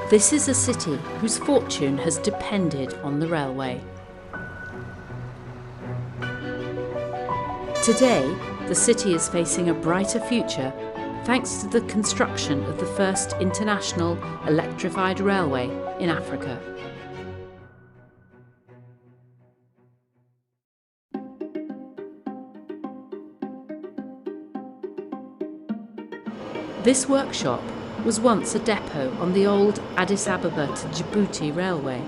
This is a city whose fortune has depended on the railway. Today, the city is facing a brighter future thanks to the construction of the first international electrified railway in Africa. This workshop was once a depot on the old Addis Ababa-Djibouti Railway.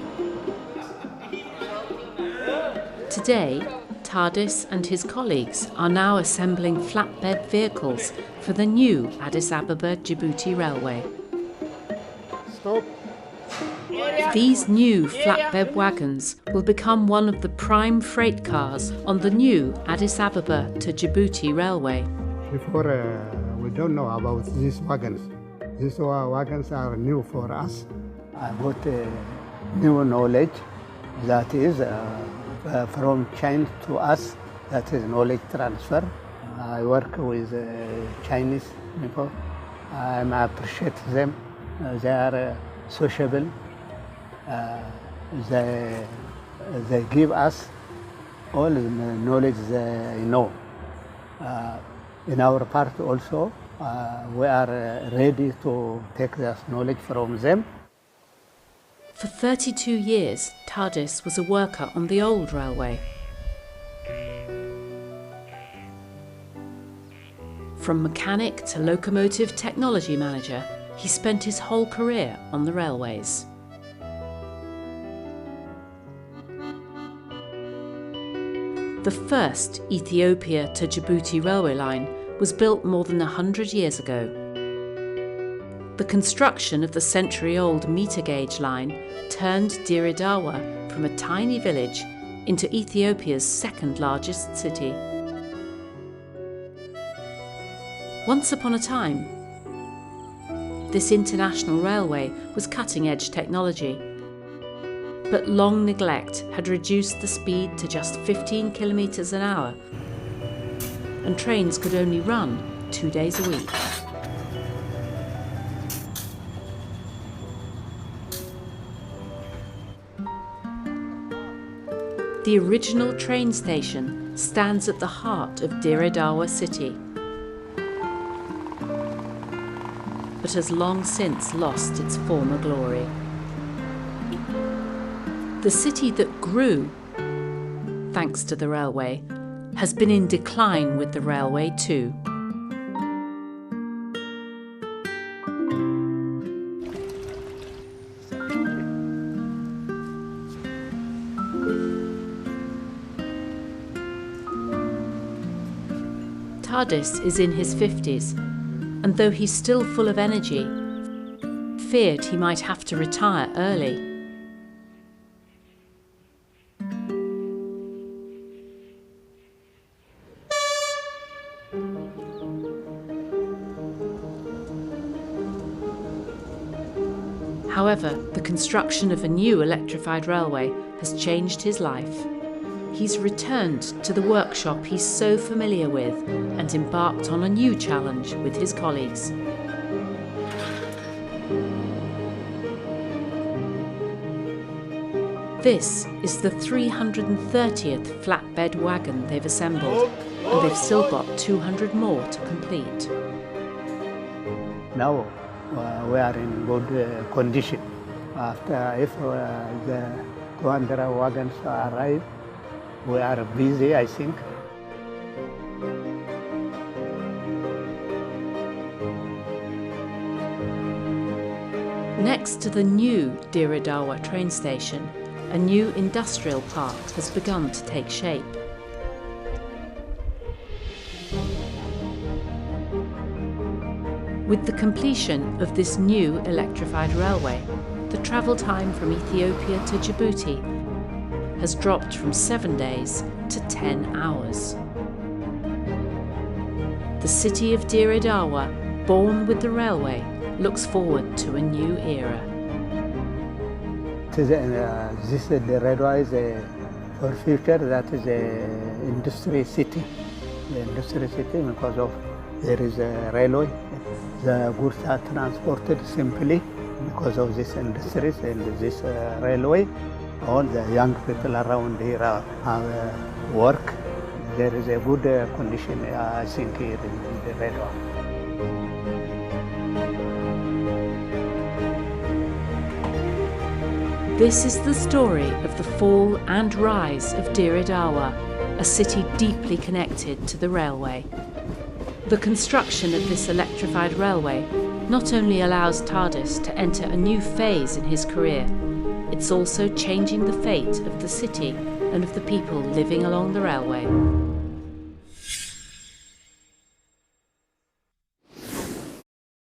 Today, Tadis and his colleagues are now assembling flatbed vehicles for the new Addis Ababa-Djibouti Railway. Stop. These new flatbed wagons will become one of the prime freight cars on the new Addis Ababa to Djibouti Railway. Before, we don't know about these wagons. These wagons are new for us. I got new knowledge that is from China to us, that is knowledge transfer. I work with Chinese people. I appreciate them. They are sociable. They give us all the knowledge they know. In our part also, we are ready to take this knowledge from them. For 32 years, Tadis was a worker on the old railway. From mechanic to locomotive technology manager, he spent his whole career on the railways. The first Ethiopia to Djibouti railway line was built more than 100 years ago. The construction of the century-old meter gauge line turned Dire Dawa from a tiny village into Ethiopia's second largest city. Once upon a time, this international railway was cutting-edge technology, but long neglect had reduced the speed to just 15 kilometres an hour, and trains could only run 2 days a week. The original train station stands at the heart of Dire Dawa city, but has long since lost its former glory. The city that grew, thanks to the railway, has been in decline with the railway too. Tadis is in his 50s, and though he's still full of energy, feared he might have to retire early. However, the construction of a new electrified railway has changed his life. He's returned to the workshop he's so familiar with and embarked on a new challenge with his colleagues. This is the 330th flatbed wagon they've assembled, and they've still got 200 more to complete. Now we are in good condition. After if the 200 wagons arrive, we are busy, I think. Next to the new Dire Dawa train station, a new industrial park has begun to take shape. With the completion of this new electrified railway, the travel time from Ethiopia to Djibouti has dropped from 7 days to 10 hours. The city of Dire Dawa born with the railway, looks forward to a new era. This Dire Dawa is for future, that is an industry city. The industry city because of there is a railway. The goods are transported simply because of this industries and this railway. All the young people around here have work. There is a good condition, I think, here in the Dire Dawa. This is the story of the fall and rise of Dire Dawa, a city deeply connected to the railway. The construction of this electrified railway not only allows Tadis to enter a new phase in his career, it's also changing the fate of the city and of the people living along the railway.